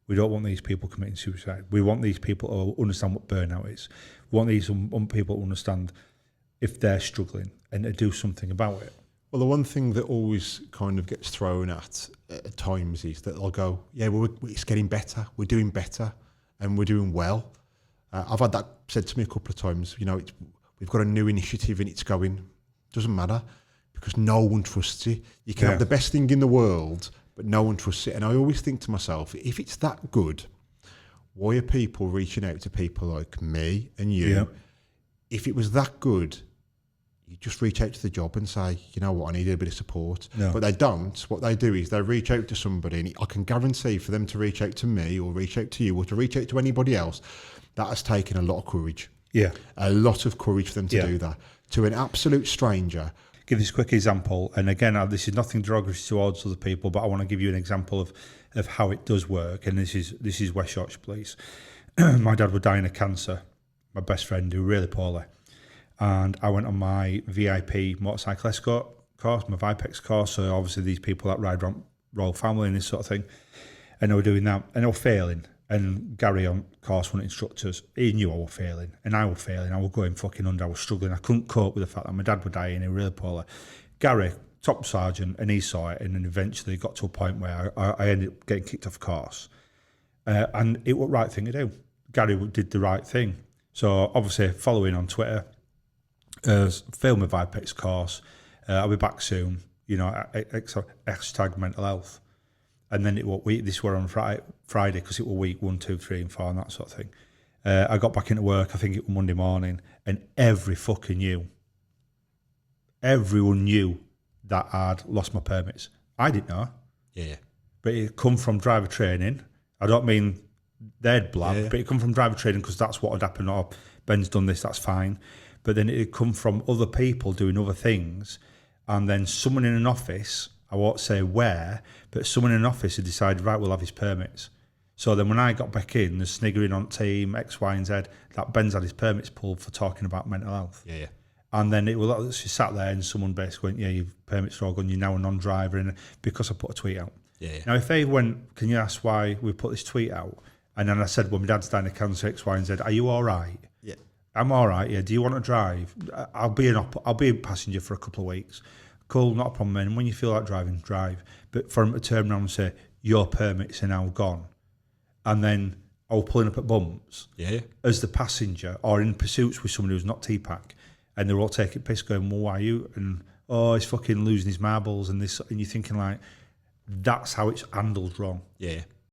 We don't want these people committing suicide. We want these people to understand what burnout is. We want these people to understand if they're struggling and to do something about it. Well, the one thing that always kind of gets thrown at times is that they'll go, yeah, well, it's getting better. We're doing better and we're doing well. I've had that said to me a couple of times. You know, we've got a new initiative and it's going. Doesn't matter because no one trusts you. You can have the best thing in the world, but no one trusts it. And I always think to myself, if it's that good, why are people reaching out to people like me and you? Yeah. If it was that good, you just reach out to the job and say, you know what, I need a bit of support. No. But they don't. What they do is they reach out to somebody, and I can guarantee for them to reach out to me or reach out to you or to reach out to anybody else, that has taken a lot of courage. Yeah. A lot of courage for them to do that. To an absolute stranger. Give this quick example, and again, this is nothing derogatory towards other people, but I want to give you an example of how it does work, and this is West Yorkshire Police. My dad was dying of cancer, my best friend, who was really poorly. And I went on my VIP motorcycle escort course, my VIPEX course. So obviously these people that ride around Royal Family and this sort of thing. And I was doing that and I was failing. And Gary on course, one of the instructors, he knew I was failing. And I was failing. I was going fucking under. I was struggling. I couldn't cope with the fact that my dad was dying. He was really poorly. Gary, top sergeant, and he saw it. And then eventually got to a point where I ended up getting kicked off course. And it was the right thing to do. Gary did the right thing. So obviously following on Twitter, film a VIPEX course. I'll be back soon. You know, hashtag mental health. And then this were on Friday because it was week 1, 2, 3, and 4 and that sort of thing. I got back into work. I think it was Monday morning, and everyone knew that I'd lost my permits. I didn't know. Yeah. But it come from driver training. I don't mean they'd blab, but it come from driver training because that's what had happened. Oh, Ben's done this. That's fine. But then it come from other people doing other things, and then someone in an office, I won't say where, but someone in an office had decided, right, we'll have his permits. So then when I got back in, there's sniggering on team, X, Y, and Z, that Ben's had his permits pulled for talking about mental health. Yeah. And then it was she sat there and someone basically went, yeah, your permits are all gone, you're now a non-driver, and because I put a tweet out. Yeah. Now, if they went, can you ask why we put this tweet out? And then I said, well, my dad's dying of cancer, X, Y, and Z, are you all right? Yeah. I'm all right, yeah. Do you want to drive? I'll be a passenger for a couple of weeks. Cool, not a problem. And when you feel like driving, drive. But for him to turn around and say, your permits are now gone. And then I was pulling up at bumps as the passenger or in pursuits with someone who's not TPAC. And they're all taking piss going, well, why are you? And, oh, he's fucking losing his marbles and this. And you're thinking like, that's how it's handled wrong. Yeah.